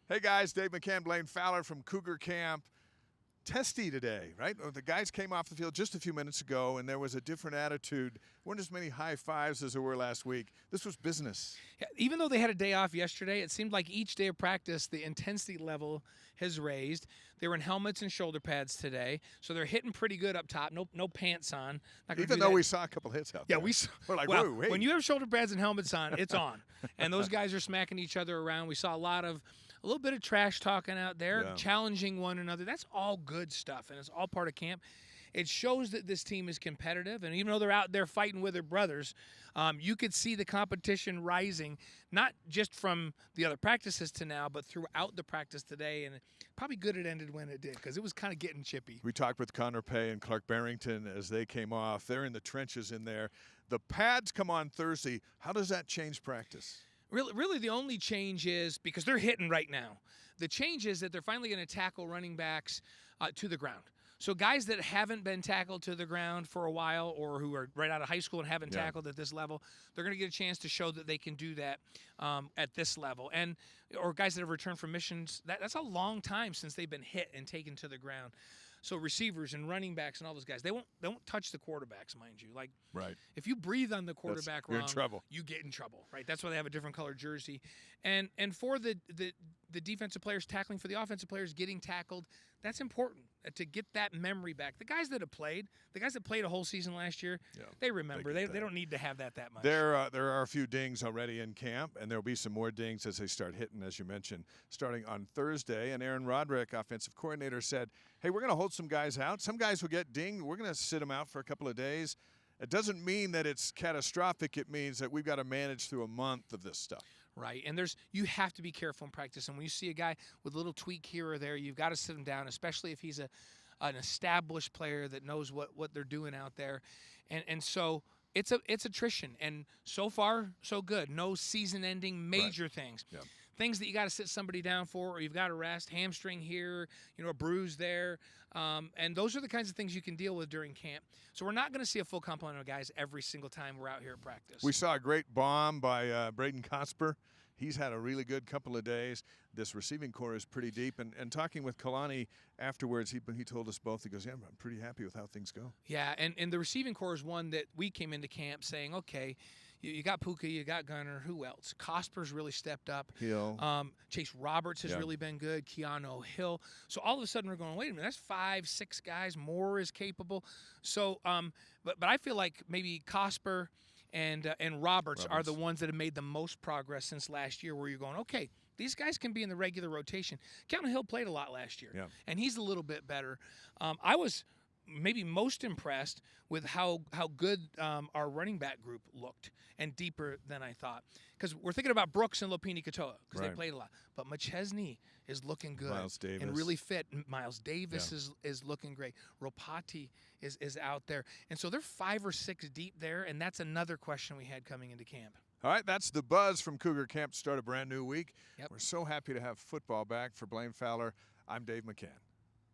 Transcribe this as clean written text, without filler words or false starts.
Hey guys, Dave McCann, Blaine Fowler from Cougar Camp. Testy today, right? The guys came off the field just a few minutes ago, and there was a different attitude. Weren't as many high fives as there were last week. This was business. Yeah, even though they had a day off yesterday, it seemed like each day of practice, the intensity level has raised. They were in helmets and shoulder pads today, so they're hitting pretty good up top. No pants on. Even though we saw a couple hits out there. Yeah, we're like, well, whoa, wait. When you have shoulder pads and helmets on, it's on. And those guys are smacking each other around. We saw a little bit of trash talking out there, challenging one another. That's all good stuff, and it's all part of camp. It shows that this team is competitive, and even though they're out there fighting with their brothers, you could see the competition rising, not just from the other practices to now, but throughout the practice today, and probably good it ended when it did, because it was kind of getting chippy. We talked with Connor Pay and Clark Barrington as they came off. They're in the trenches in there. The pads come on Thursday. How does that change practice? Really, the only change is, because they're hitting right now, the change is that they're finally going to tackle running backs to the ground. So guys that haven't been tackled to the ground for a while, or who are right out of high school and haven't tackled at this level, they're going to get a chance to show that they can do that at this level. Or guys that have returned from missions, that's a long time since they've been hit and taken to the ground. So receivers and running backs and all those guys, they won't touch the quarterbacks, mind you. Like, if you breathe on the quarterback you're wrong, in trouble. You get in trouble, right? That's why they have a different colored jersey. And for the defensive players tackling, for the offensive players getting tackled, that's important to get that memory back. The guys that played a whole season last year, they remember. They don't need to have that much. There are a few dings already in camp, and there'll be some more dings as they start hitting, as you mentioned, starting on Thursday. And Aaron Roderick, offensive coordinator, said, hey, we're going to hold some guys out. Some guys will get dinged. We're going to sit them out for a couple of days. It doesn't mean that it's catastrophic. It means that we've got to manage through a month of this stuff. Right, and you have to be careful in practice. And when you see a guy with a little tweak here or there, you've got to sit him down, especially if he's an established player that knows what they're doing out there. And so it's attrition, and so far so good. No season-ending major things. Yeah. Things that you got to sit somebody down for, or you've got to rest, hamstring here, a bruise there, and those are the kinds of things you can deal with during camp. So we're not going to see a full complement of guys every single time we're out here at practice. We saw a great bomb by Braden Cosper. He's had a really good couple of days. This receiving core is pretty deep. And talking with Kalani afterwards, he told us both, he goes, yeah, I'm pretty happy with how things go. Yeah, and the receiving core is one that we came into camp saying, okay, you got Puka, you got Gunner, who else? Cosper's really stepped up. Hill. Chase Roberts has really been good. Keanu Hill. So all of a sudden we're going, wait a minute, that's 5, 6 guys. More is capable. So, but I feel like maybe Cosper and Roberts are the ones that have made the most progress since last year, where you're going, okay, these guys can be in the regular rotation. Keanu Hill played a lot last year, and he's a little bit better. I was maybe most impressed with how good our running back group looked, and deeper than I thought. Because we're thinking about Brooks and Lopini Katoa, because they played a lot. But McChesney is looking good. Miles Davis. And really fit. Miles Davis is looking great. Ropati is out there. And so they're 5 or 6 deep there, and that's another question we had coming into camp. All right, that's the buzz from Cougar Camp to start a brand new week. We're so happy to have football back. For Blaine Fowler, I'm Dave McCann.